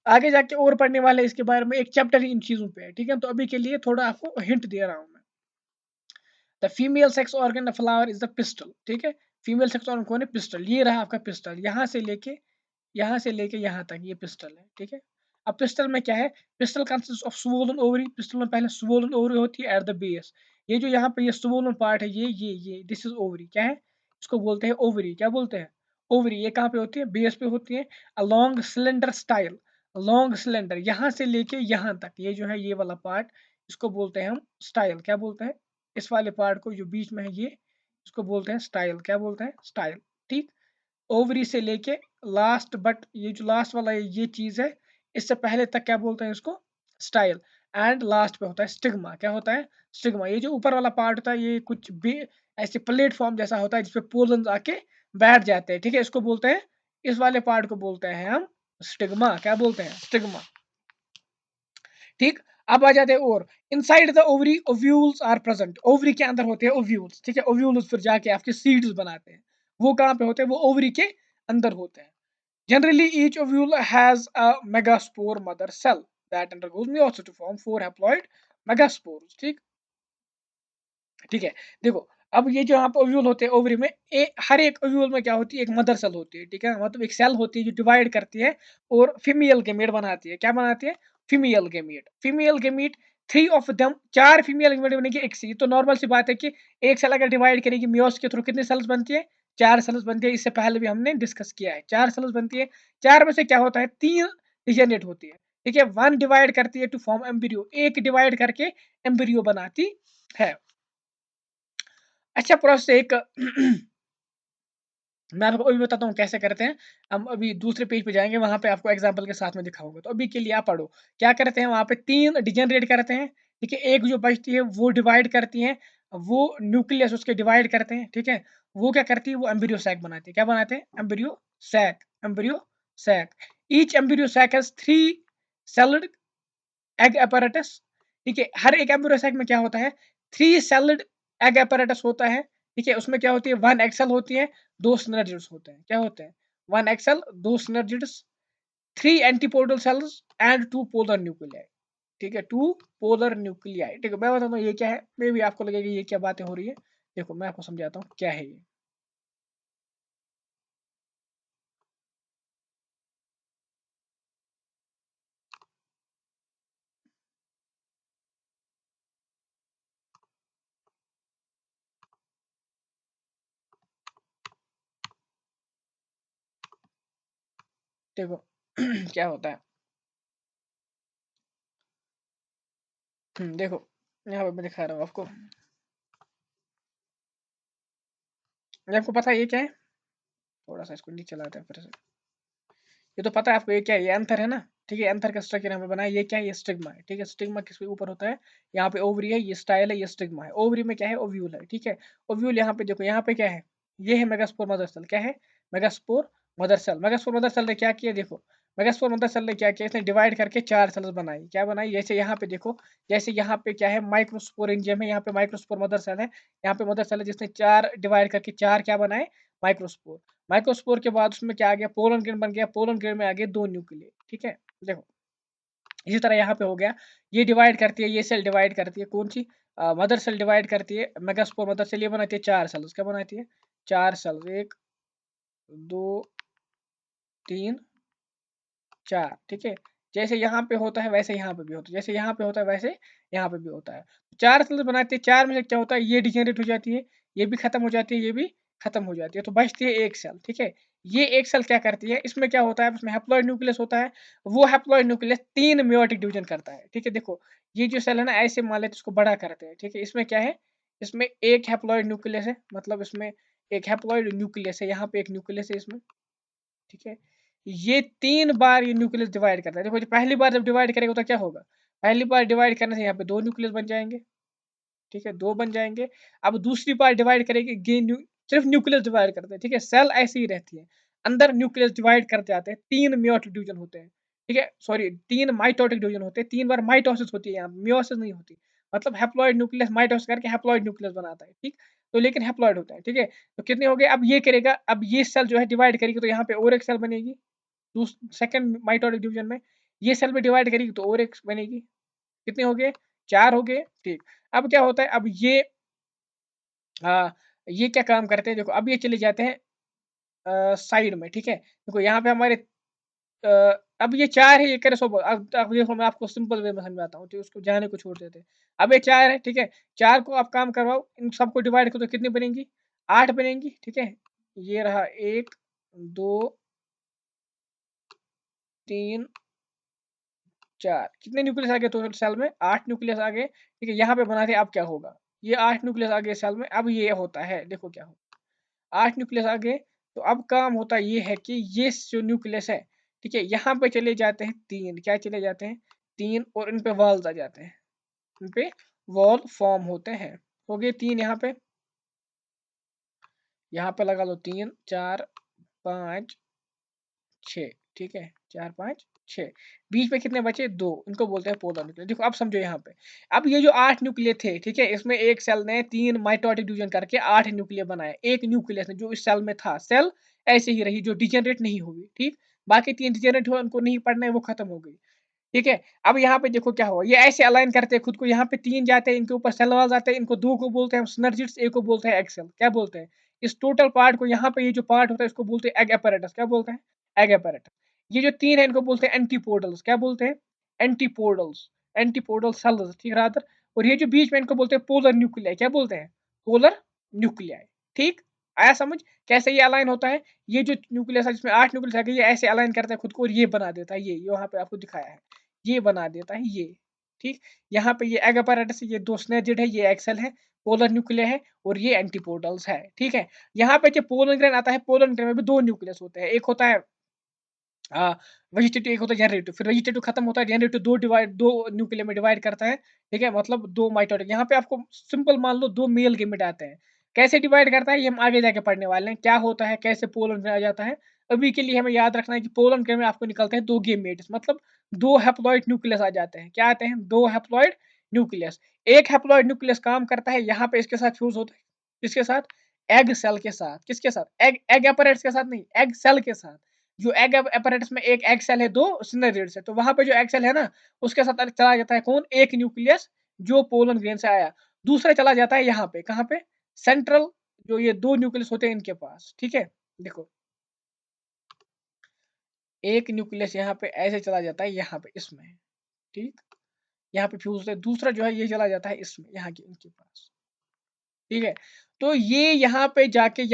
आगे जाके और पढ़ने वाले इसके बारे में, एक चैप्टर ही इन चीजों पे है, ठीक है। तो अभी के लिए थोड़ा आपको हिंट दे रहा हूँ मैं। The female sex organ the flower is the pistol, ठीक है। फीमेल सेक्स ऑर्गन कौन है? पिस्टल। ये रहा आपका पिस्टल, यहाँ से लेके यहाँ तक ये पिस्टल है, ठीक है। अब पिस्टल में क्या है? Pistol consist of swollen ovary. Pistol में पहले स्वोलन ओवरी होती है एट द बेस। ये जो यहाँ पे ये स्वोलन पार्ट है, ये दिस इज ओवरी। क्या है? इसको बोलते हैं ओवरी। क्या बोलते हैं? ओवरी। ये कहाँ पे होती है? बेस पे होती है। Along cylinder style, long cylinder, यहाँ से लेके यहाँ तक, ये जो है ये वाला पार्ट, इसको बोलते हैं हम स्टाइल। क्या बोलते हैं? इस वाले पार्ट को जो बीच में है ये, इसको बोलते हैं स्टाइल। क्या बोलते हैं? स्टाइल, ठीक। ओवरी से लेके लास्ट, बट ये जो लास्ट वाला ये चीज है, इससे पहले तक क्या बोलते हैं इसको? स्टाइल। एंड लास्ट पे होता है स्टिग्मा। क्या होता है? स्टिग्मा। ये जो ऊपर वाला पार्ट होता है ये कुछ भी ऐसे प्लेटफॉर्म जैसा होता है जिसपे पोलन्स आके बैठ जाते हैं, ठीक है। इसको बोलते हैं, इस वाले पार्ट को बोलते हैं हम स्टिग्मा। क्या बोलते हैं? स्टिग्मा, ठीक। अब आ जाते हैं और inside the ovary ovules are present. Ovary के अंदर होते हैं ओव्यूल्स, ठीक है। ओव्यूल्स फिर जाके आपके सीड्स बनाते हैं। वो कहाँ पे होते हैं? वो ओवरी के अंदर होते हैं। Generally each ovule has a megaspore mother cell that undergoes meiosis to form four haploid megaspores, ठीक। ठीक है, देखो अब ये जो यहाँ पे ओव्यूल होते हैं ओवरी में, हर एक ओव्यूल में क्या होती है? एक मदर सेल होती है, ठीक है। मतलब एक सेल होती है जो डिवाइड करती है और फीमेल गेमेट बनाती है। क्या बनाती है? Female gamete. Female gamete, three of them, चार फीमेल गेमेट बनेगी एक से। तो नॉर्मल सी बात है कि एक सेल अगर डिवाइड करेगी मियोसिस के थ्रू, कितनी सेल्स बनती है? चार सेल्स बनती है। इससे पहले भी हमने डिस्कस किया है, चार सेल्स बनती है। चार में से क्या होता है? तीन डिजेनरेट होती है, ठीक है। वन डिवाइड करती है टू फॉर्म एम्ब्रियो, एक डिवाइड करके एम्ब्रियो बनाती है। अच्छा प्रोसेस एक मैं आपको अभी बताता हूँ कैसे करते हैं। हम अभी दूसरे पेज पे जाएंगे, वहां पे आपको एग्जांपल के साथ में दिखाऊंगा। तो अभी के लिए आप पढ़ो क्या करते हैं। वहां पे तीन डिजेनरेट करते हैं, ठीक है। एक जो बचती है वो डिवाइड करती है, वो न्यूक्लियस उसके डिवाइड करते हैं, ठीक है। वो क्या करती है? वो एम्ब्रियो सैक बनाती है। क्या बनाते हैं? Embryo sac. Embryo sac. Each embryo sac has three celled egg apparatus, ठीक है। हर एक एम्ब्रियो सैक में क्या होता है? थ्री सेल्ड एग apparatus होता है, ठीक है। उसमें क्या होती है? वन एक्सेल होती है, दो सिनर्जिड्स होते हैं। क्या होते हैं? वन एक्सेल, दो synergids, three antipodal cells and two polar nuclei, ठीक है। टू पोलर न्यूक्लियाई, ठीक है। मैं बताता हूँ ये क्या है, मे भी आपको लगेगा ये क्या बातें हो रही है। देखो मैं आपको समझाता हूँ क्या है ये। देखो क्या होता है। देखो यहाँ पे मैं दिखा रहा हूँ आपको। ये आपको पता है ये क्या है? थोड़ा सा इसको नीचे लाते हैं फिर से। ये तो पता है आपको ये क्या है? ये एंथर है ना, ठीक है। एंथर का स्ट्रक्चर यहाँ पे बना है। ये क्या है? ये स्टिग्मा है, ठीक है। स्टिग्मा किसके ऊपर होता है? यहाँ पे ओवरी है, ये स्टाइल है, ये स्टिग्मा है। ओवरी में क्या है? ओव्यूल है, ठीक है। ओव्यूल यहाँ पे देखो, यहाँ पे क्या है? ये है मेगास्पोर मदर सेल। क्या है? Megaspore mother cell. Megaspore mother cell ने क्या किया? देखो मेगास्पोर मदर सेल ने क्या किया? इसने डिवाइड करके चार सेल्स बनाई। क्या बनाई? जैसे यहाँ पे देखो, जैसे यहाँ पे क्या है? माइक्रोस्पोरेंजियम है, यहाँ पे माइक्रोस्पोर मदर सेल है। यहाँ पे मदर सेल है जिसने चार डिवाइड करके चार क्या बनाए? माइक्रोस्पोर। माइक्रोस्पोर के बाद उसमें क्या आ गया? पोलन ग्रेन बन गया। पोलन ग्रेन में आ गए दो न्यूक्लियस, ठीक है। देखो इसी तरह यहाँ पे हो गया, ये डिवाइड करती है, ये सेल डिवाइड करती है, कौन सी? मदर सेल डिवाइड करती है, मेगास्पोर मदर सेल। ये बनाती है चार सेल्स। क्या बनाती है? चार सेल्स, एक, दो, तीन, चार, ठीक है। जैसे यहाँ पे होता है वैसे यहाँ पे भी होता है, जैसे यहाँ पे होता है वैसे यहाँ पे भी होता है। चार सेल्स बनाते हैं, चार में से क्या होता है? ये डिजेनरेट हो जाती है, ये भी खत्म हो जाती है, ये भी खत्म हो जाती है, तो बचती है एक सेल, ठीक है। ये एक सेल क्या करती है? इसमें क्या होता है? इसमें हैप्लॉइड न्यूक्लियस होता है। वो हैप्लॉइड न्यूक्लियस तीन मेयोटिक डिवीजन करता है, ठीक है। देखो ये जो सेल है ना, ऐसे मान लेते हैं, इसको बड़ा करते हैं, ठीक है। इसमें क्या है? इसमें एक हैप्लॉइड न्यूक्लियस है, मतलब इसमें एक हैप्लॉइड न्यूक्लियस है, यहाँ पे एक न्यूक्लियस है इसमें, ठीक है। ये तीन बार ये न्यूक्लियस डिवाइड करता है। देखो जो पहली बार जब डिवाइड करेगा तो क्या होगा? पहली बार डिवाइड करने से यहाँ पे दो न्यूक्लियस बन जाएंगे, ठीक है, दो बन जाएंगे। अब दूसरी बार डिवाइड करेगी, सिर्फ न्यूक्लियस डिवाइड करते हैं, ठीक है। सेल ऐसी ही रहती है, अंदर न्यूक्लियस डिवाइड करते जाते हैं, तीन मियोटिक डिवीजन होते हैं, ठीक है। सॉरी, तीन माइटोटिक डिवीजन होते हैं, तीन बार माइटोसिस होती है, यहाँ मियोसिस नहीं होती। मतलब हैप्लॉइड न्यूक्लियस माइटोसिस करके हैप्लॉइड न्यूक्लियस बनाता है, ठीक। तो लेकिन हैप्लॉइड होता है, ठीक है। तो कितने हो गए? अब ये करेगा, अब ये सेल जो है डिवाइड करेगी तो यहाँ पे और एक सेल बनेगी सेकंड माइटोटिक डिवीजन में। ये सेल में डिवाइड करेगी तो और एक बनेगी। कितने हो गए? 4 हो गए। ठीक। अब क्या होता है, अब ये क्या काम करते हैं, देखो अब ये चले जाते हैं साइड में, ठीक है? देखो यहाँ पे हमारे अ, अब ये 4 है, ये करे सो अब देखो मैं आपको सिंपल वे में समझाता हूँ, तो उसको जाने को छोड़ देते हैं। अब ये 4 है, ठीक है? 4 को आप काम करवाओ, इन सबको डिवाइड करो तो कितनी बनेंगी? 8 बनेंगी, ठीक है? ये रहा 1, 2, 3, 4 कितने न्यूक्लियस आ गए टोटल सेल में? 8 न्यूक्लियस आ गए, ठीक है? यहाँ पे बनाते हैं अब क्या होगा? ये 8 न्यूक्लियस आ गए सेल में, अब ये होता है, देखो क्या होगा? 8 न्यूक्लियस आ गए, तो अब काम होता ये है कि ये जो न्यूक्लियस है, ठीक है? यहाँ पे चले जाते हैं 3, क्या चले जाते हैं? 3, और इन पे वॉल्स आ जाते हैं। इन पे वॉल फॉर्म होते हैं। हो गए 3 यहाँ पे, यहाँ पे लगा लो 3, 4, 5, 6, ठीक है? 4, 5, 6, बीच में कितने बचे? 2, इनको बोलते हैं पोलर न्यूक्लियस। देखो अब समझो यहाँ पे, अब ये जो 8 न्यूक्लियस थे, ठीक है? इसमें एक सेल ने 3 माइटोटिक डिवीजन करके 8 न्यूक्लियस बनाए। एक न्यूक्लियस ने जो इस सेल में था, सेल ऐसे ही रही, जो डिजेनरेट नहीं हुई, ठीक? बाकी 3 डिजेनरेट हुए, उनको नहीं पढ़ना है, वो खत्म हो गई। ठीक है? अब यहाँ पे देखो क्या हुआ, ये ऐसे अलाइन करते हैं खुद को, यहाँ पे 3 जाते हैं, इनके ऊपर सेल वॉल्स आते हैं, इनको 2 को बोलते हैं हम सिनर्जिड्स, एक को बोलते हैं एक्सेल। क्या बोलते हैं? इस टोटल पार्ट को, यहाँ पे ये जो पार्ट होता है इसको बोलते हैं एग apparatus। क्या बोलते हैं? Egg apparatus। ये जो 3 है इनको बोलते हैं एंटीपोडल्स। क्या बोलते हैं? एंटीपोडल्स। एंटीपोडल सेल्स, ठीक रादर। और ये जो बीच में इनको बोलते हैं पोलर न्यूक्लियाई। क्या बोलते हैं? Polar nuclei. ठीक? आया समझ? कैसे ये अलाइन होता है? ये जो न्यूक्लियस है जिसमें 8 न्यूक्लियस है, ये ऐसे अलाइन करता है खुद को और ये बना देता है, ये यहाँ पे आपको दिखाया है। ये बना देता है ये, ठीक? यहाँ पे ये एग apparatus है, ये 2 स्नेजिड है, ये एक्सेल है, पोलर न्यूक्लियर है, और ये एंटीपोडल्स है, ठीक है? यहाँ पे जो पोलन ग्रेन आता है, पोलन ग्रेन में भी 2 न्यूक्लियस होते हैं, एक होता है वेजिटेटिव, एक होता है जनरेटिव। फिर वेजिटेटिव खत्म होता है, जनरेटिव 2 न्यूक्लियर में डिवाइड करता है, ठीक है? मतलब 2 माइटोटिक। यहाँ पे आपको सिंपल मान लो 2 मेल गेमेट आते हैं। कैसे डिवाइड करता है ये हम आगे जाके पढ़ने वाले हैं, क्या होता है, कैसे पोलन ग्रेन आ जाता है। अभी के लिए हमें याद रखना है कि पोलन ग्रेन में आपको निकलते हैं 2 गेमेट्स, मतलब 2 हैप्लॉइड न्यूक्लियस आ जाते हैं। क्या आते हैं? 2 हैप्लॉइड न्यूक्लियस। एक हैप्लॉइड न्यूक्लियस काम करता है, यहाँ पे इसके साथ फ्यूज होता है, किसके साथ? एग सेल के साथ। किसके साथ? एग एग apparatus के साथ नहीं, एग सेल के साथ। जो एग apparatus में एक एग सेल है, 2 सिनेरिड्स है, तो वहां पे जो एग सेल है ना, उसके साथ चला जाता है कौन? एक न्यूक्लियस, जो पोलन ग्रेन से आया। दूसरा चला जाता है यहाँ पे, कहाँ पे? सेंट्रल, जो ये 2 न्यूक्लियस होते हैं इनके पास, ठीक है? देखो, एक न्यूक्लियस यहाँ पे ऐसे चला जाता है, यहाँ पे इसमें, ठीक? यहाँ पे फ्यूज है। दूसरा जो है ये चला जाता है इसमें, यहाँ के इनके पास, ठीक है? तो ये यहाँ पे जाके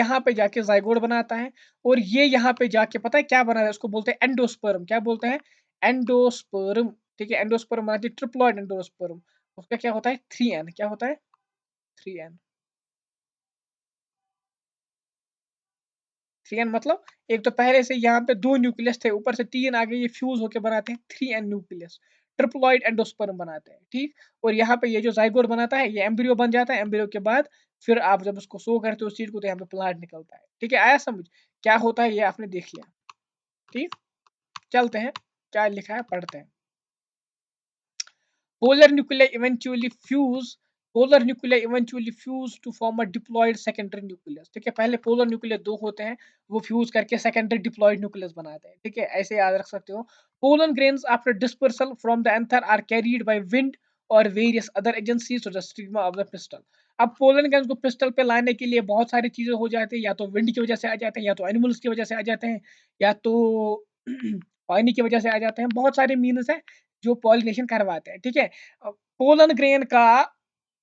ज़ाइगोट बनाता है, और ये यहाँ पे जाके पता है क्या बनाता है? उसको बोलते हैं एंडोस्पर्म। क्या बोलते हैं? एंडोस्पर्म, ठीक है? एंडोस्पर्म बनाती है ट्रिप्लॉइड एंडोस्पर्म। उसका क्या होता है? 3n। क्या होता है? 3n। 3n मतलब, एक तो पहले से यहाँ पे 2 न्यूक्लियस थे, ऊपर से 3 आ गए, ये फ्यूज़ होके बनाते हैं 3n न्यूक्लियस। ट्रिप्लॉइड एंडोस्पर्म बनाते हैं, ठीक? और यहाँ पे ये जो ज़ाइगोट बनाता है, ये एम्ब्रियो बन जाता है, एम्ब्रियो के बाद फिर आप जब उसको शो करते हो उस चीज़ को, तो यहाँ पे प्लांट निकलता है, ठीक है? आया समझ? क्या होता है ये आपने देख लिया, ठीक? चलते हैं, क्या लिखा है पढ़ते हैं। Polar nuclei eventually fuse polar nuclei eventually fuse to form a diploid secondary nucleus। ठीक है? पहले पोलर न्यूक्लियस 2 होते हैं, वो फ्यूज करके सेकेंडरी डिप्लॉइड न्यूक्लियस बनाते हैं, ठीक है? ऐसे याद रख सकते हो। Pollen grains after dispersal from the anther are carried by wind और various other agencies to the stigma of the pistil. अब पोलन ग्रेन्स को पिस्टल पे लाने के लिए बहुत सारी चीजें हो जाती है, या तो विंड की वजह से आ जाते हैं, या तो एनिमल्स की वजह से आ जाते हैं, या तो पानी की वजह से आ जाते हैं। बहुत सारे मीन्स है जो पॉलिनेशन करवाते हैं, ठीक है? पोलन ग्रेन का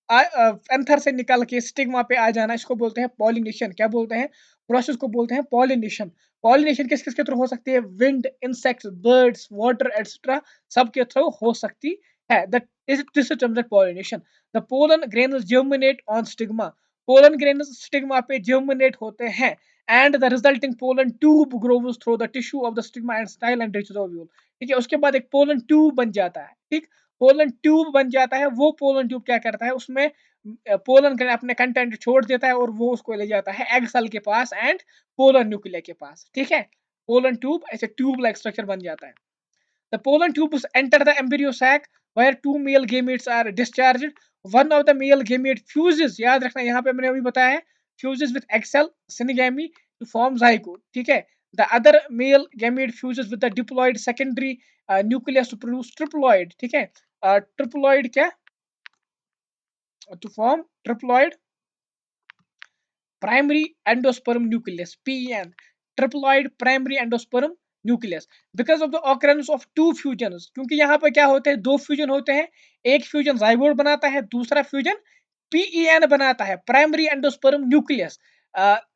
एंथर से निकल के स्टिग्मा पे आ जाना, इसको बोलते हैं पॉलिनेशन। क्या बोलते हैं? प्रोसेस को बोलते हैं पॉलिनेशन। पॉलिनेशन किस किस के थ्रू हो सकती है? Wind, insects, birds, water etcetera, सबके थ्रू हो सकती है। That is this is termed pollination. The pollen grains germinate on stigma. Pollen grains stigma पे जर्मिनेट होते हैं, and the resulting pollen tube groves through the tissue of the stigma and style and rich ovule. ठीक है? उसके बाद एक pollen tube बन जाता है, ठीक? पोलन ट्यूब बन जाता है। वो पोलन ट्यूब क्या करता है? उसमें पोलन ग्रेन अपने कंटेंट छोड़ देता है, और वो उसको ले जाता है एग सेल के पास एंड पोलन न्यूक्लिया के पास, ठीक है? पोलन ट्यूब ऐसे ट्यूब लाइक स्ट्रक्चर बन जाता है। The pollen tubes enter the embryo sac where 2 male gametes are discharged. One of the male gamete fuses, याद रखना यहाँ पे मैंने अभी बताया है, fuses with egg cell synagamy to form zygote, ठीक है? The other male gamete fuses with the diploid secondary nucleus to produce triploid, ठीक है। ट्रिप्लॉइड क्या, to form triploid primary endosperm nucleus, PEN, triploid primary endosperm nucleus, because of the occurrence of two fusions, क्योंकि यहाँ पे क्या होते हैं, दो फ्यूजन होते हैं, एक फ्यूजन जाइगोट बनाता है, दूसरा फ्यूजन PEN बनाता है, primary endosperm nucleus.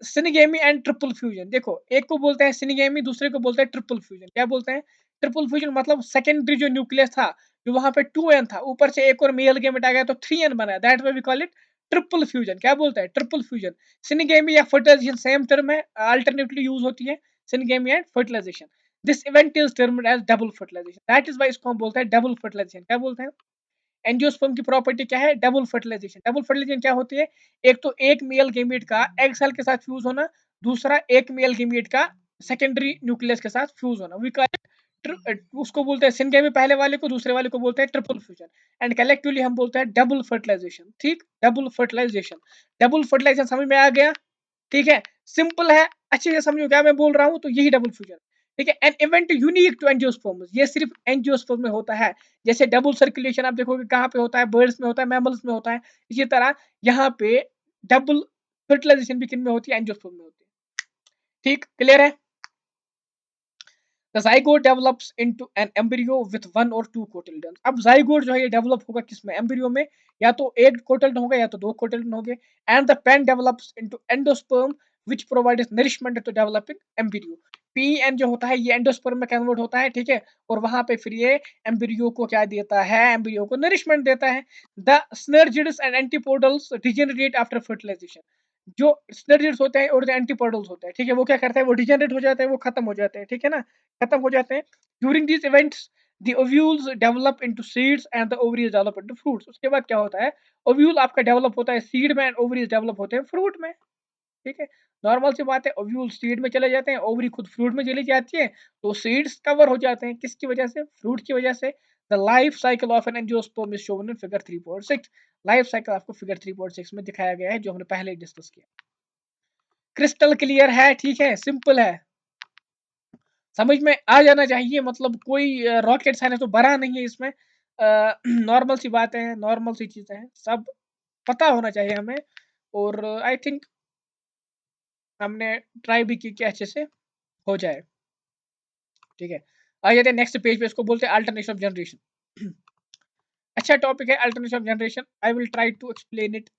Syngamy and triple fusion, देखो एक को बोलते हैं सिनिगेमी, दूसरे को बोलते हैं ट्रिपल फ्यूजन। क्या बोलते हैं, ट्रिपल फ्यूजन मतलब सेकेंडरी जो न्यूक्लियस था, जो वहां पे 2N था, ऊपर से एक और मेल गेमेट आ गया तो 3N बना, that way we call it triple fusion. क्या बोलते हैं, ट्रिपल फ्यूजन। सिनिगेमी या फर्टिलाइजेशन सेम टर्म है, अल्टरनेटली यूज होती है syngamy and fertilisation. This event is termed as double fertilisation, that is why इसको हम बोलते हैं डबल फर्टिलाइजेशन। क्या बोलते हैं, एंजियोस्पर्म की प्रॉपर्टी क्या है, डबल फर्टिलाइजेशन। डबल फर्टिलाइजेशन क्या होती है, एक तो एक मेल गेमीट का एग सेल के साथ फ्यूज होना, दूसरा एक मेल गेमीट का सेकेंडरी न्यूक्लियस के साथ फ्यूज होना, वी कॉल इट, उसको बोलते हैं सिनगेमी पहले वाले को, दूसरे वाले को बोलते हैं ट्रिपल फ्यूजन, एंड कलेक्टिवली हम बोलते हैं डबल फर्टिलाइजेशन। ठीक, डबल फर्टिलाइजेशन। डबल फर्टिलाइजेशन समझ में आ गया, ठीक है, सिंपल है, अच्छे से समझो क्या मैं बोल रहा हूँ, तो यही डबल फ्यूजन। ठीक है, an event unique to angiosperm, ये सिर्फ एंजियोस्पर्म में होता है। जैसे डबल सर्कुलेशन आप देखोगे कहाँ पे होता है, बर्ड्स में होता है, मैमल्स में होता है, इसी तरह यहाँ पे डबल फर्टिलाइजेशन भी किन में होती है, एंजियोस्पर्म में होती है। ठीक, क्लियर है। The zygote develops into an embryo with one or two cotyledons. अब zygote जो है ये डेवलप होगा किसमें, एम्ब्रियो में, या तो एक कोटल्डन होगा या तो दो कोटल्डन होंगे, and the PEN develops into endosperm which provides nourishment to developing embryo. PEN जो होता है ये एंडोस्पर्म में कन्वर्ट होता है, ठीक है, और वहां पे फिर ये एम्ब्रियो को क्या देता है, एम्ब्रियो को नरिशमेंट देता है। The synergids and antipodals degenerate after fertilisation, जो स्नर्जिड्स होते हैं और जो एंटीपोडल्स होते हैं, ठीक है, वो क्या करते हैं, वो डिजेनरेट हो जाते हैं, वो खत्म हो जाते हैं, ठीक है ना, खत्म हो जाते हैं। During these events the ovules develop into seeds and the ovaries develop into fruits. उसके बाद क्या होता है, ओव्यूल आपका डेवलप होता है सीड में, एंड ओवरीज डेवलप होते हैं फ्रूट में। ठीक है, नॉर्मल सी बात है, ओव्यूल सीड में चले जाते हैं, ओवरी खुद फ्रूट में चली जाती है, तो सीड्स कवर हो जाते हैं, किसकी वजह से, फ्रूट की वजह से। The life cycle of an angiosperm is shown in figure 3.6। Life cycle आपको फिगर 3.6 में दिखाया गया है, जो हमने पहले डिस्कस किया। क्रिस्टल क्लियर है, ठीक है, सिंपल है, समझ में आ जाना चाहिए, मतलब कोई रॉकेट साइंस तो भरा नहीं है इसमें, नॉर्मल सी बातें हैं, नॉर्मल सी चीजें हैं, सब पता होना चाहिए हमें, और आई थिंक हमने ट्राई भी की कि अच्छे से हो जाए। ठीक है, आ जाते हैं नेक्स्ट पेज पे, इसको बोलते हैं अल्टरनेशन ऑफ जनरेशन। अच्छा टॉपिक है alternation of generation, I will try to explain it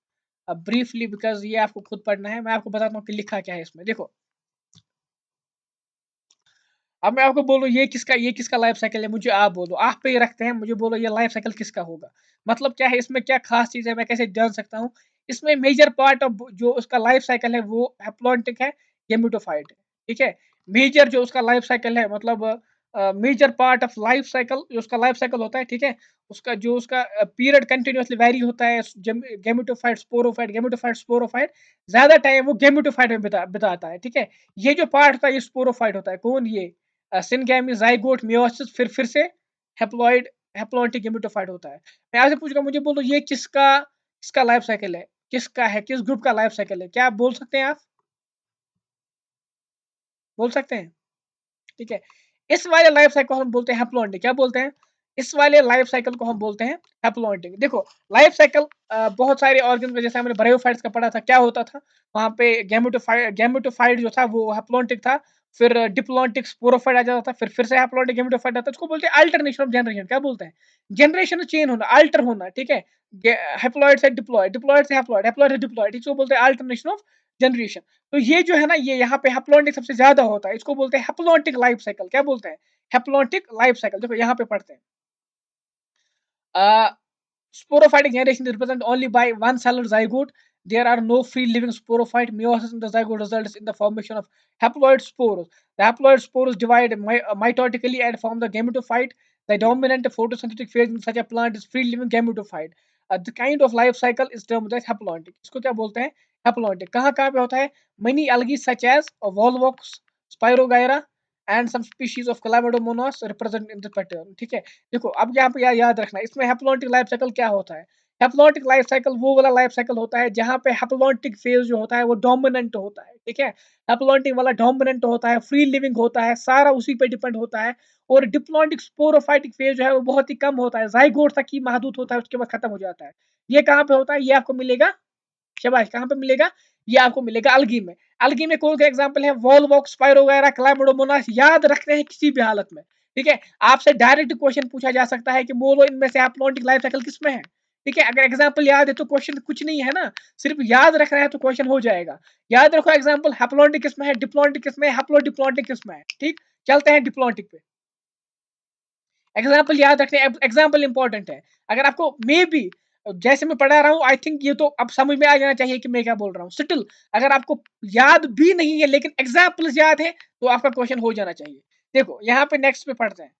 briefly, because ये आपको खुद पढ़ना है, मैं आपको बताता हूँ कि लिखा क्या है इसमें। देखो अब मैं आपको बोलूँ ये किसका लाइफ साइकिल है, मुझे आप बोलो, आप पे ही रखते हैं, मुझे बोलो ये लाइफ साइकिल किसका होगा, मतलब क्या है इसमें, क्या खास चीज है, मैं कैसे जान सकता हूँ। इसमें मेजर पार्ट ऑफ जो उसका लाइफ साइकिल है वो हैप्लॉन्टिक है, गेमेटोफाइट है। ठीक है, मेजर जो उसका लाइफ साइकिल है, मतलब major part of life cycle, जो उसका लाइफ साइकिल होता है, ठीक है, उसका पीरियड कंटिन्यूअसली वैरी होता है, गेमेटोफाइट स्पोरोफाइट, गेमेटोफाइट स्पोरोफाइट, ज्यादा टाइम वो गेमेटोफाइट में बिताता है। ठीक है, ये जो पार्ट होता है ये स्पोरोफाइट होता है, कौन ये, सिनगैमी, जाइगोट, मियोसिस, फिर से हैप्लॉइड, हैप्लॉन्टिक गेमेटोफाइट होता है। मैं आपसे पूछ रहा हूँ, मुझे बोलो ये किसका लाइफ साइकिल है, किसका है, किस ग्रुप का लाइफ साइकिल है, क्या आप बोल सकते हैं, आप बोल सकते हैं। ठीक है, इस वाले लाइफ साइकिल को हम बोलते हैं हैप्लॉन्टिक, क्या बोलते हैं, इस वाले लाइफ साइकिल को हम बोलते हैं हैप्लॉन्टिक। देखो लाइफ साइकिल बहुत सारे ऑर्गन का, जैसे हमने ब्रायोफाइट्स का पढ़ा था, क्या होता था वहां पे, गेमेटोफाइट जो था वो हैप्लॉन्टिक था, फिर डिप्लॉन्टिक स्पोरोफाइट आ जाता था, फिर से हैप्लॉन्टिक गेमेटोफाइट आता था, उसको बोलते हैं अल्टरनेशन ऑफ जनरेशन। क्या बोलते हैं, जनरेशन चेंज होना, अल्टर होना, ठीक है, हैप्लॉइड से डिप्लॉइड, डिप्लॉइड से हैप्लॉइड, हैप्लॉइड से डिप्लॉइड, इसको बोलते हैं अल्टरनेशन ऑफ जनरेशन। तो ये जो है ना, ये यहाँ पे हैप्लॉन्टिक सबसे ज्यादा होता है, इसको बोलते हैं हैप्लॉन्टिक लाइफ साइकिल। क्या बोलते हैं, हैप्लॉन्टिक लाइफ साइकिल। देखो यहाँ पे पढ़ते हैं, sporophytic generation is represented only by one cellular zygote. There are no free living sporophyte. Meiosis in the zygote results in the formation of haploid spores. The haploid spores divide mitotically and form the gametophyte. The dominant photosynthetic phase in such a plant is free living gametophyte. The kind of life cycle is termed as haplontic. इसको क्या बोलते हैं, haplontic। कहाँ कहाँ पे होता है, many algae such as volvox, spirogyra and some species of Chlamydomonas represent in the pattern। ठीक है, देखो अब यहाँ पे याद रखना, इसमें हैप्लॉन्टिक लाइफ साइकिल क्या होता है, हैप्लॉन्टिक लाइफ साइकिल वो वाला लाइफ साइकिल होता है जहां पे हैप्लॉन्टिक फेज जो होता है वो डोमिनेंट होता है, ठीक है। हैप्लॉन्टिक वाला डोमिनेंट होता है, फ्री लिविंग होता है, सारा उसी पे डिपेंड होता है। और डिप्लॉन्टिक स्पोरोफाइटिक फेज जो है वो बहुत ही कम होता है, जाइगोट तक ही महदूद होता है, उसके बाद खत्म हो जाता है। ये कहाँ पे होता है, ये आपको मिलेगा, शाबाश, कहाँ पे मिलेगा, ये आपको मिलेगा अलगी में। अलगी में कौन सा एग्जांपल है, वॉलवॉक, स्पाइरोगैरा, क्लाइमेडोमोनास, याद रखते हैं किसी भी हालत में, ठीक है। आपसे डायरेक्ट क्वेश्चन पूछा जा सकता है कि बोलो इनमें से हैप्लॉन्टिक लाइफ साइकिल किसमें है, ठीक है। अगर एग्जांपल याद है तो क्वेश्चन कुछ नहीं है ना, सिर्फ याद रखना है तो क्वेश्चन हो जाएगा। याद रखो एग्जांपल, हैप्लॉन्टिक किसमें है, डिप्लॉन्टिक किसमें है, हैप्लोडिप्लॉन्टिक किसमें है, ठीक। चलते हैं डिप्लॉन्टिक पे। एग्जाम्पल याद रखने, एग्जाम्पल इंपॉर्टेंट है। अगर आपको मे बी जैसे मैं पढ़ा रहा हूँ, आई थिंक ये तो अब समझ में आ जाना चाहिए कि मैं क्या बोल रहा हूँ। स्टिल अगर आपको याद भी नहीं है लेकिन एग्जाम्पल्स याद है तो आपका क्वेश्चन हो जाना चाहिए। देखो यहाँ पे नेक्स्ट पे पढ़ते हैं।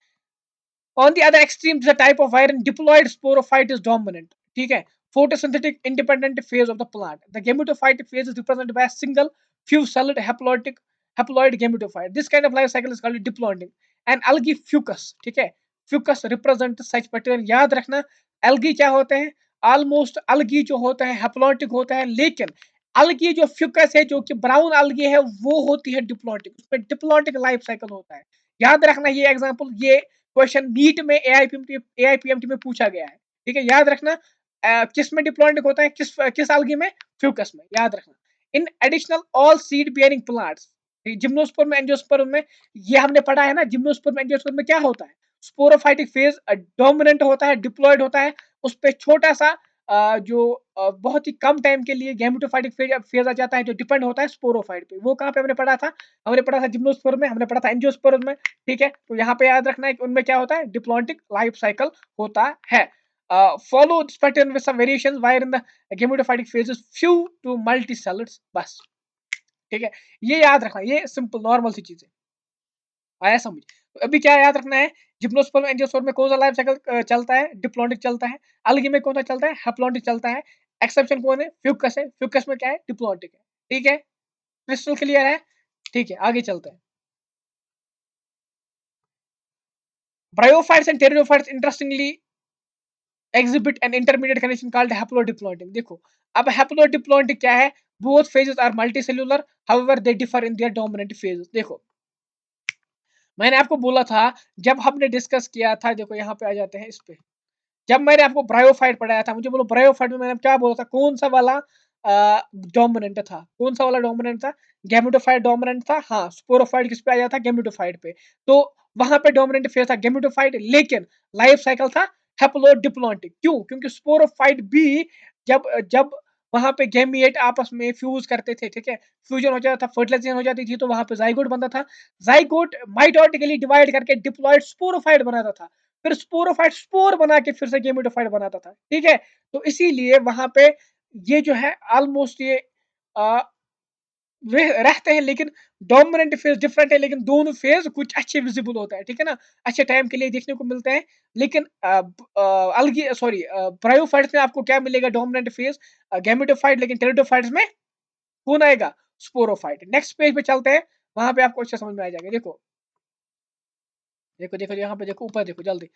On the other extreme, the type of iron diploid sporophyte is dominant. ठीक है, photosynthetic independent phase of the plant. The gametophyte phase is represented by a single few-celled haploid gametophyte. This kind of life cycle is called diploiding. And algae fucus, ठीक है, fucus represent such pattern. याद रखना, algae क्या होते हैं, almost algae जो होते हैं हैप्लॉन्टिक होते हैं, लेकिन algae जो fucus है, जो कि ब्राउन algae है, वो होती है डिप्लॉन्टिक, उसमें डिप्लॉन्टिक लाइफ साइकिल होता है। याद रखना ये एग्जांपल, ये क्वेश्चन नीट में एआईपीएमटी में पूछा गया है, ठीक है। याद रखना किस में डिप्लॉयमेंट होता है, किस किस algae में, फ्यूकस में, याद रखना। In additional all seed bearing plants, gymnosperm angiosperm में, ये हमने पढ़ा है ना, जिम्नोस्पर्म एंजियोस्पर्म में क्या होता है, स्पोरोफाइटिक फेज डोमिनेंट होता है, डिप्लॉयड होता है, उस पर छोटा सा जो बहुत ही कम टाइम के लिए गैमेटोफाइटिक फेज फेज आ जाता है, जो डिपेंड होता है स्पोरोफाइट पे। वो कहाँ पे हमने पढ़ा था, हमने पढ़ा था जिम्नोस्पर्म में, हमने पढ़ा था एंजियोस्पर्म में, ठीक है। तो यहाँ पे याद रखना है कि उनमें क्या होता है, डिप्लॉन्टिक लाइफ साइकिल होता है। Follow this pattern with some variations where in the gametophytic phases few to multicellulars, बस, ठीक है। ये याद रखना, ये सिंपल नॉर्मल सी चीजें, आया समझ। तो अभी क्या याद रखना है, जिम्नोस्पर्म एंजियोस्पर्म में कौन सा लाइफ साइकिल चलता है, डिप्लॉन्टिक चलता है। अलगी में कौन सा चलता है, हैप्लॉन्टिक चलता है। एक्सेप्शन कौन है, फ्यूकस है, फ्यूकस में क्या है, डिप्लॉन्टिक है, ठीक है। क्रिस्टल क्लियर है, ठीक है, आगे चलते हैं। Bryophytes and pteridophytes interestingly exhibit an intermediate condition called haplodiploidy. देखो, अब haplodiploidy क्या है, both phases are multicellular, however they differ in their dominant phases. देखो, मैंने आपको बोला था, जब हमने डिस्कस किया था, देखो यहाँ पे आ जाते हैं इस पे, जब मैंने आपको ब्रायोफाइट पढ़ाया था, मुझे बोलो ब्रायोफाइट में मैंने क्या बोला था, कौन सा वाला डोमिनेंट था, कौन सा वाला डोमिनेंट था, गैमेटोफाइट डोमिनेंट था, हाँ। स्पोरोफाइट किस पे आ जाता, गैमेटोफाइट पे। तो वहां पे डोमिनेंट फेज था गैमेटोफाइट, लेकिन लाइफ साइकिल था हैप्लोडिप्लॉन्टिक। क्यों, क्योंकि स्पोरोफाइट भी जब जब वहां पे गैमीट आपस में फ्यूज करते थे, ठीक है, फ्यूजन हो जाता था, फर्टिलाइजेशन हो जाती थी, तो वहां पे जाइगोट बनता था। जाइगोट माइटोटिकली डिवाइड करके डिप्लॉइड स्पोरोफाइट बनाता था, फिर स्पोरोफाइट स्पोर बना के फिर से गेमेटोफाइट बनाता था, ठीक है। तो इसीलिए वहां पे ये जो है ऑलमोस्ट ये आ, वे रहते हैं, लेकिन डोमिनेंट फेज डिफरेंट है, लेकिन दोनों फेज कुछ अच्छे विजिबल होता है, ठीक है ना, अच्छे टाइम के लिए देखने को मिलते हैं। लेकिन अलगी सॉरी ब्रायोफाइट्स में आपको क्या मिलेगा, डोमिनेंट फेज गैमेटोफाइट, लेकिन टेरिडोफाइट्स में कौन आएगा, स्पोरोफाइट। नेक्स्ट पेज पे चलते हैं, वहां पे आपको अच्छा समझ में आ जाएगा। देखो देखो देखो, यहाँ पे देखो, ऊपर देखो जल्दी,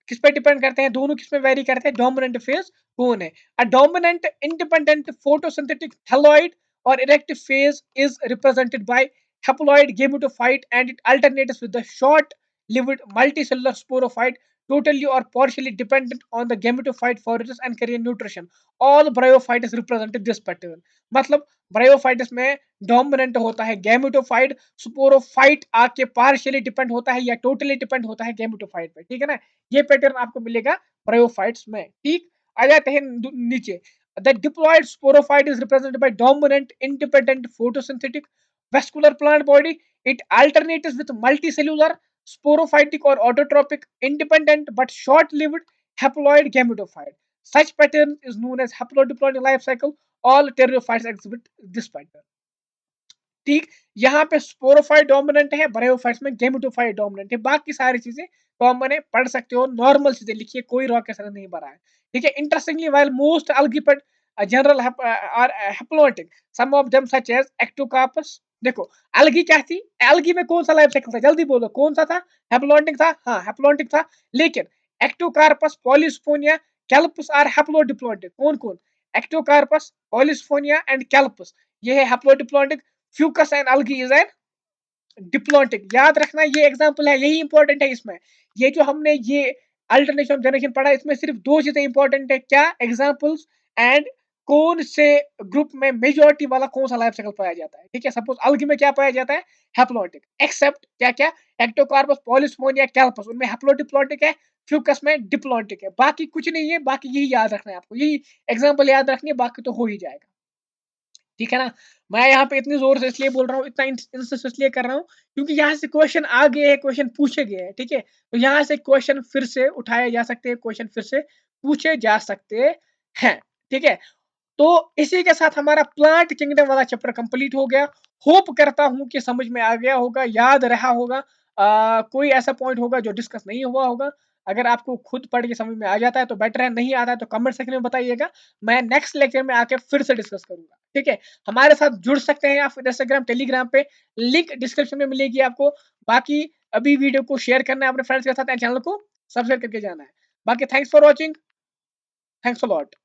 किस पे डिपेंड करते हैं, दोनों किस पे वेरी करते हैं, डोमिनेंट फेज कौन है। A dominant independent photosynthetic thalloid और erect phase is represented by haploid gametophyte and it alternates with the short-lived multicellular sporophyte, totally or partially dependent on the gametophyte forages and carrier nutrition. All bryophytes represent this pattern. मतलब bryophytes में dominant होता है gametophyte, sporophyte आके partially depend होता है या totally depend होता है गैमेटोफाइट पे, ठीक है ना। ये पैटर्न आपको मिलेगा ब्रायोफाइट्स में, ठीक। आ जाते हैं नीचे। The diploid sporophyte is represented by dominant independent photosynthetic vascular plant body. It alternates with multicellular sporophytic or autotrophic independent but short-lived haploid gametophyte. Such pattern is known as haplodiploid life cycle. All pteridophytes exhibit this pattern. ठीक, यहाँ पे sporophyte dominant है, bryophytes में gametophyte dominant है, बाकी सारी चीजें common है, पढ़ सकते हो, नॉर्मल चीजें लिखिए, कोई रॉकेट साइंस नहीं भरा है, ठीक है। Interestingly while most algae but general are haploitic, some of them such as ectocarpus। देखो algae क्या थी, algae में कौन सा लाइफ साइकिल था, जल्दी बोलो कौन सा था, हैप्लॉन्टिक था, हाँ हैप्लॉन्टिक था। लेकिन एक्टोकार्पस, पॉलीस्पोनिया, कैल्पस आर हैप्लोडिप्लॉइडिक। कौन कौन? एक्टोकार्पस, पॉलिस्फोनिया एंड कैल्पस, ये है haplodiplontic. Fucus and algae is an diplontic. याद रखना ये एग्जांपल है, यही इंपॉर्टेंट है इसमें। ये जो हमने ये अल्टरनेशन ऑफ जनरेशन पढ़ा, इसमें सिर्फ दो चीजें इंपॉर्टेंट है, क्या? एग्जांपल्स एंड कौन से ग्रुप में मेजोरिटी वाला कौन सा लाइफ साइकिल पाया जाता है। ठीक है, सपोज अलगी में क्या पाया जाता है? हैप्लॉन्टिक। एक्सेप्ट क्या क्या? एक्टोकार्पस, पॉलिस्फोनिया, कैल्पस, उनमें हैप्लोडिप्लॉन्टिक है, फ्यूकस में डिप्लॉन्टिक है। बाकी कुछ नहीं है, बाकी यही याद रखना है आपको, यही एग्जाम्पल याद रखनी है, बाकी तो हो ही जाएगा। ठीक है ना? मैं यहाँ पे इतनी जोर से इसलिए बोल रहा हूँ, इतना इंसिस्ट इसलिए कर रहा हूँ क्योंकि यहाँ से क्वेश्चन आ गए हैं, क्वेश्चन पूछे गए हैं। ठीक है, तो यहाँ से क्वेश्चन फिर से उठाए जा सकते हैं, क्वेश्चन फिर से पूछे जा सकते हैं। ठीक है, तो इसी के साथ हमारा प्लांट किंगडम वाला चैप्टर कंप्लीट हो गया। होप करता हूं कि समझ में आ गया होगा, याद रहा होगा। कोई ऐसा पॉइंट होगा जो डिस्कस नहीं हुआ होगा, अगर आपको खुद पढ़ के समझ में आ जाता है तो बेटर है, नहीं आता है तो कमेंट सेक्शन में बताइएगा, मैं नेक्स्ट लेक्चर में आके फिर से डिस्कस करूंगा। ठीक है, हमारे साथ जुड़ सकते हैं आप इंस्टाग्राम, टेलीग्राम पे, लिंक डिस्क्रिप्शन में मिलेगी आपको। बाकी अभी वीडियो को शेयर करना है अपने फ्रेंड्स के साथ, चैनल को सब्सक्राइब करके जाना है। बाकी thanks for watching, thanks a lot.